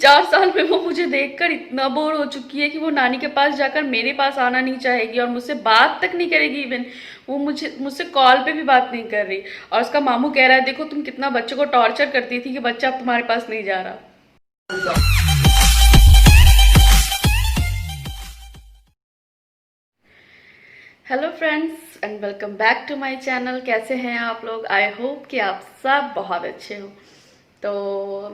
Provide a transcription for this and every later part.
4 साल में वो मुझे देखकर इतना बोर हो चुकी है कि वो नानी के पास जाकर मेरे पास आना नहीं चाहेगी और मुझसे बात तक नहीं करेगी। इवन वो मुझसे कॉल पे भी बात नहीं कर रही। और उसका मामू कह रहा है देखो तुम कितना बच्चों को टॉर्चर करती थी कि बच्चा अब तुम्हारे पास नहीं जा रहा। Hello friends and welcome back to my channel. कैसे हैं आप लोग? आई होप कि आप सब बहुत अच्छे हो। तो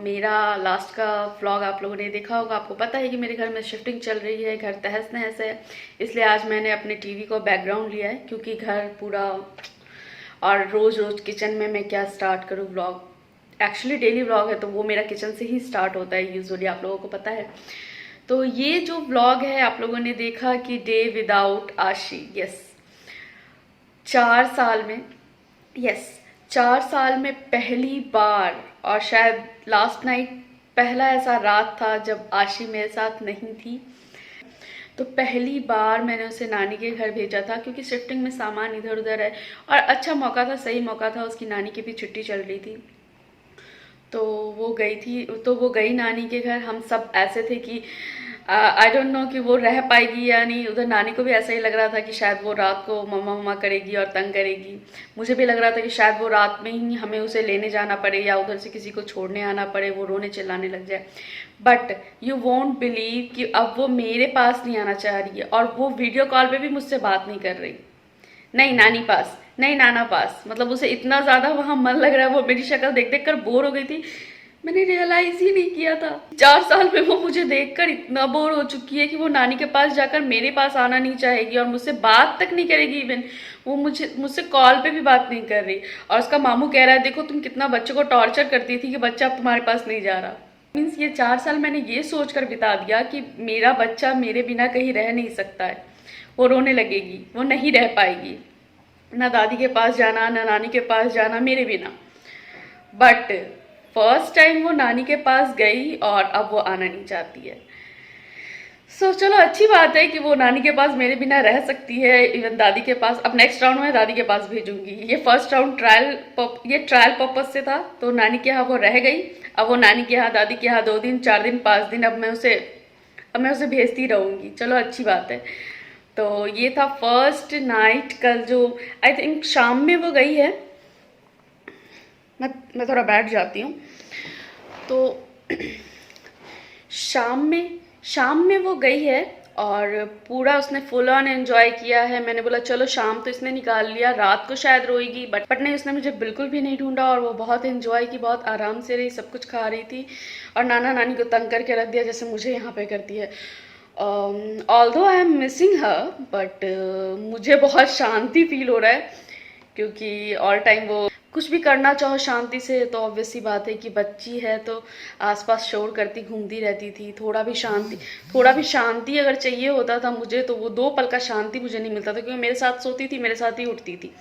मेरा लास्ट का व्लॉग आप लोगों ने देखा होगा। आपको पता है कि मेरे घर में शिफ्टिंग चल रही है, घर तहस नहस है। इसलिए आज मैंने अपने टीवी को बैकग्राउंड लिया है क्योंकि घर पूरा, और रोज़ रोज़ किचन में मैं क्या स्टार्ट करूँ व्लॉग। एक्चुअली डेली व्लॉग है तो वो मेरा किचन से ही स्टार्ट होता है यूजुअली, आप लोगों को पता है। तो ये जो व्लॉग है आप लोगों ने देखा कि डे विदाउट आशी। यस, 4 साल में, यस 4 साल में पहली बार, और शायद लास्ट नाइट पहला ऐसा रात था जब आशी मेरे साथ नहीं थी। तो पहली बार मैंने उसे नानी के घर भेजा था क्योंकि शिफ्टिंग में सामान इधर उधर है और अच्छा मौका था, सही मौका था। उसकी नानी की भी छुट्टी चल रही थी तो वो गई थी, तो वो गई नानी के घर। हम सब ऐसे थे कि आई डोंट नो कि वो रह पाएगी या नहीं। उधर नानी को भी ऐसा ही लग रहा था कि शायद वो रात को मम्मा मम्मा करेगी और तंग करेगी। मुझे भी लग रहा था कि शायद वो रात में ही हमें उसे लेने जाना पड़े या उधर से किसी को छोड़ने आना पड़े, वो रोने चिल्लाने लग जाए। बट यू वोंट बिलीव कि अब वो मेरे पास नहीं आना चाह रही है और वो वीडियो कॉल पे भी मुझसे बात नहीं कर रही। नहीं नानी पास, नहीं नाना पास, मतलब उसे इतना ज़्यादा वहाँ मन लग रहा है। वो मेरी शक्ल देख देख कर बोर हो गई थी। मैंने रियलाइज ही नहीं किया था 4 साल में वो मुझे देखकर इतना बोर हो चुकी है कि वो नानी के पास जाकर मेरे पास आना नहीं चाहेगी और मुझसे बात तक नहीं करेगी। इवन वो मुझसे कॉल पे भी बात नहीं कर रही। और उसका मामू कह रहा है देखो तुम कितना बच्चों को टॉर्चर करती थी कि बच्चा अब तुम्हारे पास नहीं जा रहा। मीन्स ये 4 साल मैंने ये सोच कर बिता दिया कि मेरा बच्चा मेरे बिना कहीं रह नहीं सकता है। वो रोने लगेगी, वो नहीं रह पाएगी, ना दादी के पास जाना ना नानी के पास जाना मेरे बिना। बट फर्स्ट टाइम वो नानी के पास गई और अब वो आना नहीं चाहती है। सो चलो अच्छी बात है कि वो नानी के पास मेरे बिना रह सकती है, इवन दादी के पास। अब नेक्स्ट राउंड में दादी के पास भेजूंगी। ये फर्स्ट राउंड ट्रायल पर्पस से था तो नानी के यहाँ वो रह गई। अब वो नानी के यहाँ, दादी के यहाँ 2 दिन 4 दिन 5 दिन अब मैं उसे भेजती रहूंगी। चलो अच्छी बात है। तो ये था फर्स्ट नाइट। कल जो आई थिंक शाम में वो गई है, मैं थोड़ा बैठ जाती हूँ। तो शाम में वो गई है और पूरा उसने फुल ऑन एंजॉय किया है। मैंने बोला चलो शाम तो इसने निकाल लिया, रात को शायद रोएगी, बट नहीं, उसने मुझे बिल्कुल भी नहीं ढूंढा और वो बहुत एंजॉय की, बहुत आराम से रही, सब कुछ खा रही थी और नाना नानी को तंग करके रख दिया जैसे मुझे यहाँ पे करती है। Although I am missing her, but मुझे बहुत शांति फील हो रहा है क्योंकि ऑल टाइम वो कुछ भी करना चाहो शांति से, तो ऑब्वियस सी बात है कि बच्ची है तो आसपास शोर करती घूमती रहती थी। थोड़ा भी शांति अगर चाहिए होता था मुझे तो वो 2 पल का शांति मुझे नहीं मिलता था क्योंकि मेरे साथ सोती थी, मेरे साथ ही उठती थी।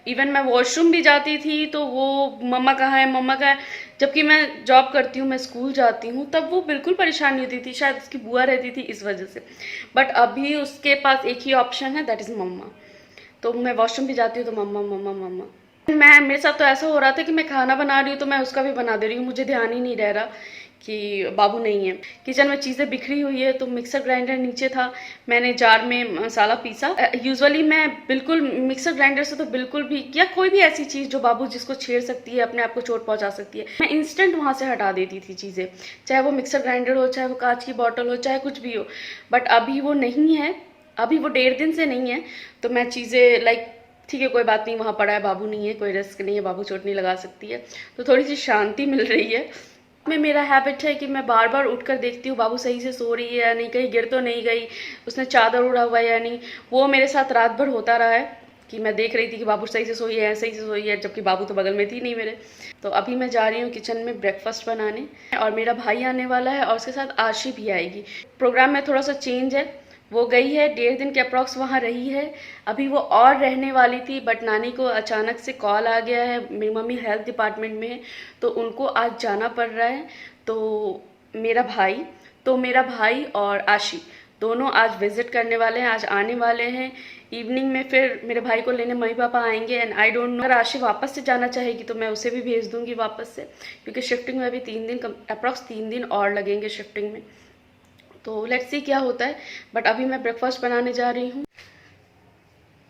इवन मैं वॉशरूम भी जाती थी तो वो मम्मा कहाँ है, मम्मा कहाँ है। जबकि मैं जॉब करती हूँ, मैं स्कूल जाती हूँ, तब वो बिल्कुल परेशान नहीं होती थी। शायद उसकी बुआ रहती थी इस वजह से। बट अभी उसके पास एक ही ऑप्शन है, दैट इज़ मम्मा। तो मैं वॉशरूम भी जाती हूँ तो मम्मा मम्मा मम्मा। मेरे साथ तो ऐसा हो रहा था कि मैं खाना बना रही हूँ तो मैं उसका भी बना दे रही हूँ, मुझे ध्यान ही नहीं रह रहा कि बाबू नहीं है। किचन में चीज़ें बिखरी हुई है तो मिक्सर ग्राइंडर नीचे था, मैंने जार में मसाला पीसा। यूजुअली मैं बिल्कुल मिक्सर ग्राइंडर से तो बिल्कुल भी, या कोई भी ऐसी चीज़ जो बाबू जिसको छेड़ सकती है, अपने आप को चोट पहुंचा सकती है, मैं इंस्टेंट वहाँ से हटा देती थी चीज़ें, चाहे वो मिक्सर ग्राइंडर हो, चाहे वो कांच की बॉटल हो, चाहे कुछ भी हो। बट अभी वो नहीं है, अभी वो 1.5 दिन से नहीं है। तो मैं चीज़ें लाइक ठीक है कोई बात नहीं, वहाँ पड़ा है, बाबू नहीं है, कोई रिस्क नहीं है, बाबू चोट नहीं लगा सकती है, तो थोड़ी सी शांति मिल रही है। में मेरा हैबिट है कि मैं बार बार उठकर देखती हूँ बाबू सही से सो रही है या नहीं, कहीं गिर तो नहीं गई, उसने चादर उड़ा हुआ है या नहीं। वो मेरे साथ रात भर होता रहा है कि मैं देख रही थी कि बाबू सही से सोई है, सही से सोई है, जबकि बाबू तो बगल में थी नहीं मेरे। तो अभी मैं जा रही हूँ किचन में ब्रेकफास्ट बनाने और मेरा भाई आने वाला है और उसके साथ आशी भी आएगी। प्रोग्राम में थोड़ा सा चेंज है। वो गई है 1.5 दिन के अप्रॉक्स वहाँ रही है। अभी वो और रहने वाली थी बट नानी को अचानक से कॉल आ गया है, मेरी मम्मी हेल्थ डिपार्टमेंट में है तो उनको आज जाना पड़ रहा है। तो मेरा भाई और आशी दोनों आज विजिट करने वाले हैं, आज आने वाले हैं। इवनिंग में फिर मेरे भाई को लेने मम्मी पापा आएंगे एंड आई डोंट नो अगर आशी वापस से जाना चाहेगी तो मैं उसे भी भेज दूंगी वापस से, क्योंकि शिफ्टिंग में अभी 3 दिन अप्रॉक्स 3 दिन और लगेंगे शिफ्टिंग में। तो लेट्स सी क्या होता है। बट अभी मैं ब्रेकफास्ट बनाने जा रही हूँ।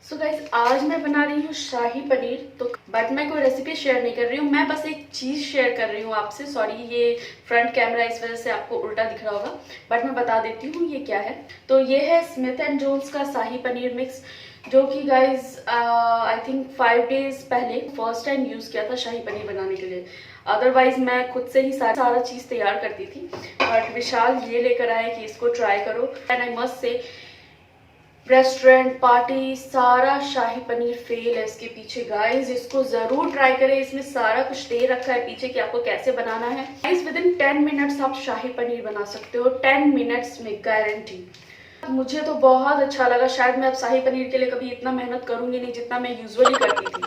सो गाइस, आज मैं बना रही हूँ शाही पनीर। तो बट मैं कोई रेसिपी शेयर नहीं कर रही हूँ, मैं बस एक चीज़ शेयर कर रही हूँ आपसे। सॉरी, ये फ्रंट कैमरा इस वजह से आपको उल्टा दिख रहा होगा, बट मैं बता देती हूँ ये क्या है। तो ये है स्मिथ एंड जोन्स का शाही पनीर मिक्स, जो कि गाइज आई थिंक 5 डेज पहले फर्स्ट टाइम यूज़ किया था शाही पनीर बनाने के लिए। अदरवाइज मैं खुद से ही सारा चीज़ तैयार करती थी, बट विशाल ये लेकर आए कि इसको ट्राई करो। And I must say restaurant party सारा शाही पनीर फेल है इसके पीछे। गाइस इसको जरूर ट्राई करें, इसमें सारा कुछ दे रखा है पीछे कि आपको कैसे बनाना है। गाइस विद इन 10 मिनट्स आप शाही पनीर बना सकते हो, 10 मिनट्स में गारंटी। मुझे तो बहुत अच्छा लगा। शायद मैं अब शाही पनीर के लिए कभी इतना मेहनत करूंगी नहीं जितना मैं यूजुअली करती थी।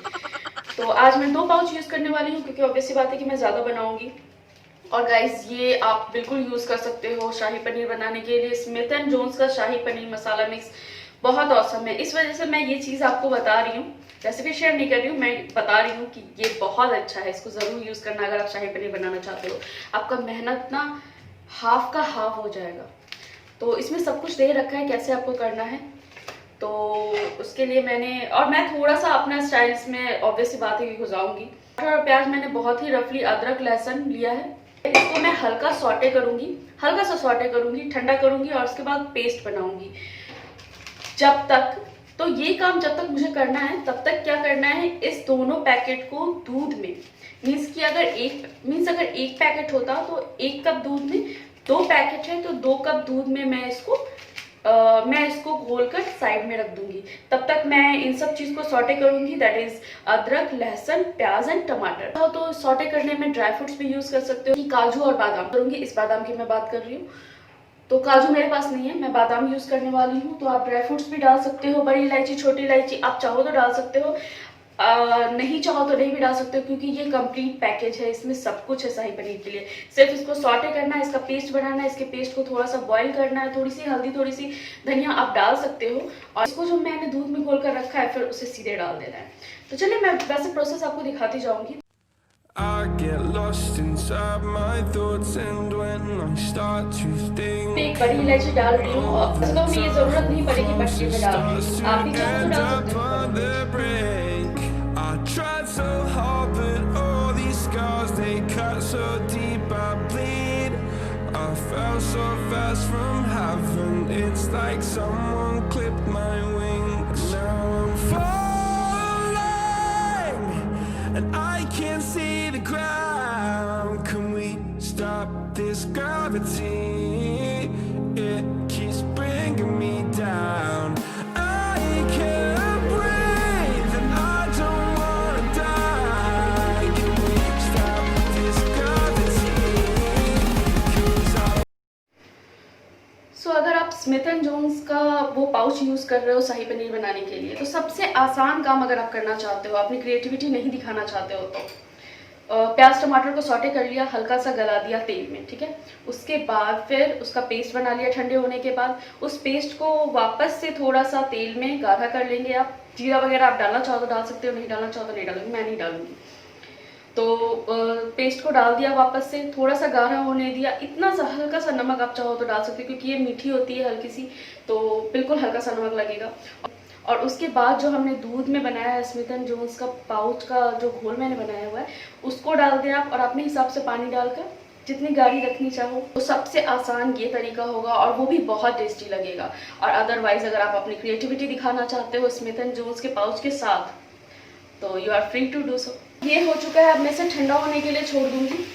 तो आज मैं 2 पाउच यूज करने वाली हूँ, क्योंकि ऑब्वियस बात है कि मैं ज्यादा बनाऊंगी। और गाइस ये आप बिल्कुल यूज कर सकते हो शाही पनीर बनाने के लिए। स्मिथ एंड जोन्स का शाही पनीर मसाला मिक्स बहुत औसम है। इस वजह से मैं ये चीज़ आपको बता रही हूँ, रेसिपी शेयर नहीं कर रही हूँ, मैं बता रही हूँ कि ये बहुत अच्छा है। इसको ज़रूर यूज़ करना अगर आप शाही पनीर बनाना चाहते हो। आपका मेहनत ना हाफ का हाफ हो जाएगा। तो इसमें सब कुछ दे रखा है कैसे आपको करना है। तो उसके लिए मैं थोड़ा सा अपना स्टाइल्स में ऑब्वियसली बात है कि घुसाऊंगी। और प्याज मैंने बहुत ही रफली अदरक लहसुन लिया है। इसको मैं हल्का सा सॉटे करूँगी, ठंडा करूँगी और उसके बाद पेस्ट बनाऊँगी। जब तक मुझे करना है, तब तक क्या करना है, इस दोनों पैकेट को दूध में अगर एक पैकेट होता तो 1 कप दूध में 2 पैकेट है तो 2 कप दूध में मैं इसको घोलकर साइड में रख दूंगी। तब तक मैं इन सब चीज को सॉटे करूंगी, दैट इज अदरक लहसुन प्याज एंड टमाटर। तो सॉटे करने में ड्राई फ्रूट्स भी यूज कर सकते हो, काजू और बादाम करूंगी। इस बादाम की मैं बात कर रही हूँ। तो काजू मेरे पास नहीं है, मैं बादाम यूज करने वाली हूँ। तो आप ड्राई फ्रूट्स भी डाल सकते हो, बड़ी इलायची छोटी इलायची आप चाहो तो डाल सकते हो, नहीं चाहो तो नहीं भी डाल सकते हो, क्योंकि ये कंप्लीट पैकेज है, इसमें सब कुछ है शाही पनीर के लिए। सिर्फ इसको सॉटे करना है, इसका पेस्ट बनाना है, इसके पेस्ट को थोड़ा सा बॉईल करना है, थोड़ी सी हल्दी थोड़ी सी धनिया आप डाल सकते हो, और इसको जो मैंने दूध में घोल कर रखा है फिर उसे सीधे डाल देना है। तो चलिए मैं वैसे प्रोसेस आपको दिखाती जाऊंगी। I get lost inside my thoughts and when I start to think एक बड़ी इलायची डाल रही हूँ, और इसको भी ये जरूरत नहीं पड़ेगी बट ये मैं डाल रही हूँ, आप भी चाहो तो डाल सकते हो। I tried so hard but all these scars they cut so deep I bleed. I fell so fast from heaven, it's like someone clipped my wings. Now I'm falling and I can't see the ground. Can we stop this gravity? It keeps bringing me down. I can't breathe and I don't wanna die. Can we stop this gravity? 'Cause I सो अगर आप Smith and Jones का वो pouch use कर रहे हो शाही पनीर बनाने के लिए, तो सबसे आसान काम अगर आप करना चाहते हो, अपनी क्रिएटिविटी नहीं दिखाना चाहते हो, तो प्याज टमाटर को सॉटे कर लिया, हल्का सा गला दिया तेल में, ठीक है। उसके बाद फिर उसका पेस्ट बना लिया। ठंडे होने के बाद उस पेस्ट को वापस से थोड़ा सा तेल में गाढ़ा कर लेंगे। आप जीरा वगैरह आप डालना चाहो तो डाल सकते हो, नहीं डालना चाहो तो नहीं डालूंगी, मैं नहीं डालूंगी। तो पेस्ट को डाल दिया, वापस से थोड़ा सा गाढ़ा होने दिया। इतना सा हल्का सा नमक आप चाहो तो डाल सकते हो, क्योंकि ये मीठी होती है हल्की सी, तो बिल्कुल हल्का सा नमक लगेगा। और उसके बाद जो हमने दूध में बनाया है स्मिथ एंड जोन्स का पाउच का जो घोल मैंने बनाया हुआ है, उसको डाल दें आप, और अपने हिसाब से पानी डालकर जितनी गाढ़ी रखनी चाहो। तो सबसे आसान ये तरीका होगा और वो भी बहुत टेस्टी लगेगा। और अदरवाइज अगर आप अपनी क्रिएटिविटी दिखाना चाहते हो स्मिथ एंड जोन्स के पाउच के साथ, तो you are free to do so. ये हो चुका है, अब मैं इसे ठंडा होने के लिए छोड़ दूंगी।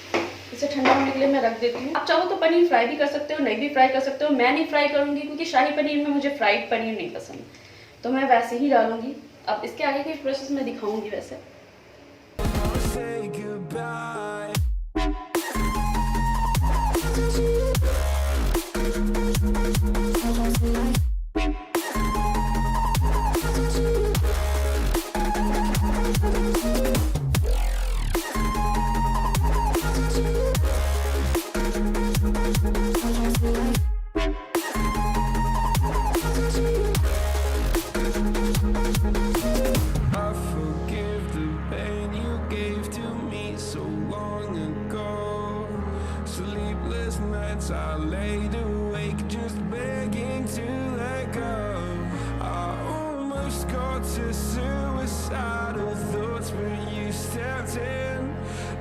इसे ठंडा होने के लिए मैं रख देती हूँ। आप चाहो तो पनीर फ्राई भी कर सकते हो, नहीं भी फ्राई कर सकते हो। मैं नहीं फ्राई करूंगी क्योंकि शाही पनीर में मुझे फ्राइड पनीर नहीं पसंद, तो मैं वैसे ही डालूंगी। अब इसके आगे की प्रोसेस मैं दिखाऊंगी वैसे। say goodbye. wide awake, just begging to let go. I almost got to suicidal thoughts, but you stepped in.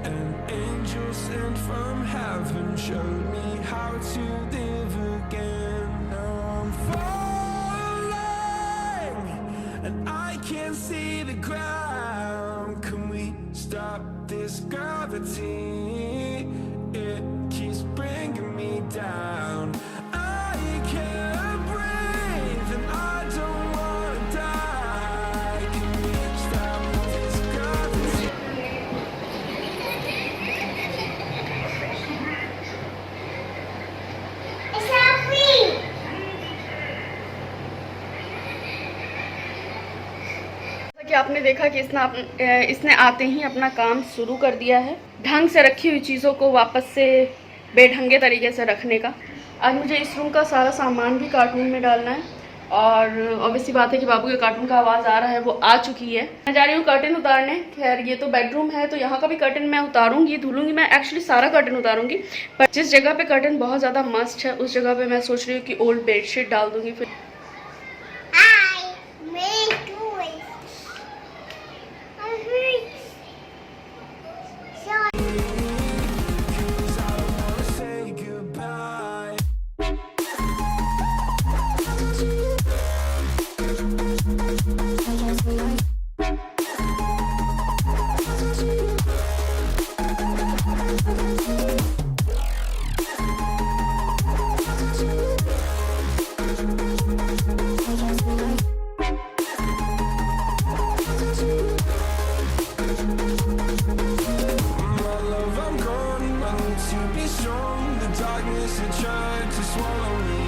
An angel sent from heaven showed me how to live again. Now I'm falling, and I can't see the ground. Can we stop this gravity? It keeps bringing me down. I can't breathe, and I don't wanna die. Can we stop this gravity? जैसा कि आपने देखा कि इसने आते ही अपना काम शुरू कर दिया है, ढंग से रखी हुई चीज़ों को वापस से बेढंगे तरीके से रखने का। आज मुझे इस रूम का सारा सामान भी कार्टून में डालना है और ऑब्वियसली बात है कि बाबू के कार्टून का आवाज़ आ रहा है, वो आ चुकी है। मैं जा रही हूँ कर्टन उतारने। खैर ये तो बेडरूम है तो यहाँ का भी कर्टन मैं उतारूंगी, धुलूंगी। मैं एक्चुअली सारा कर्टन उतारूंगी, पर जिस जगह पे कर्टन बहुत ज़्यादा मस्ट है उस जगह पे मैं सोच रही हूँ कि ओल्ड बेडशीट डाल दूँगी। फिर Say goodbye. My love, I'm gone. I need to be strong. The darkness had tried to swallow me.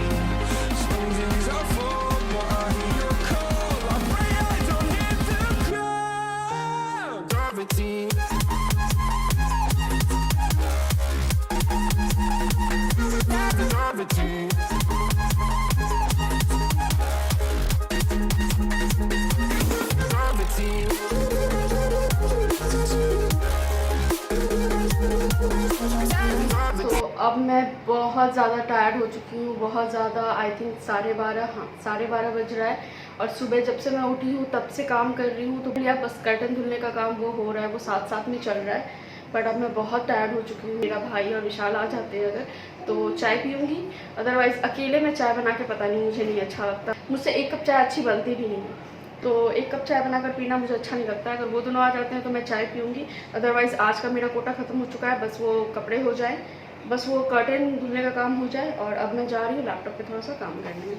Some days I fall, but I hear your call. I pray I don't hit the ground. Gravity. Gravity. तो अब मैं बहुत ज़्यादा tired हो चुकी हूँ, बहुत ज़्यादा। आई थिंक 12:30, हाँ 12:30 बज रहा है और सुबह जब से मैं उठी हूँ तब से काम कर रही हूँ। तो भैया बस कर्टन धुलने का काम वो हो रहा है, वो साथ साथ में चल रहा है। बट अब मैं बहुत टायर्ड हो चुकी हूँ। मेरा भाई और विशाल आ जाते हैं अगर तो चाय पीऊँगी, अदरवाइज़ अकेले में चाय बना के पता नहीं, मुझे नहीं अच्छा लगता। मुझसे एक कप चाय अच्छी बनती भी नहीं है, तो एक कप चाय बनाकर पीना मुझे अच्छा नहीं लगता। अगर वो दोनों आ जाते हैं तो मैं चाय पीऊँगी, अदरवाइज़ आज का मेरा कोटा ख़त्म हो चुका है। बस वो कपड़े हो जाए, बस वो कर्टन धुलने का काम हो जाए और अब मैं जा रही हूँ लैपटॉप पे थोड़ा सा काम करने में।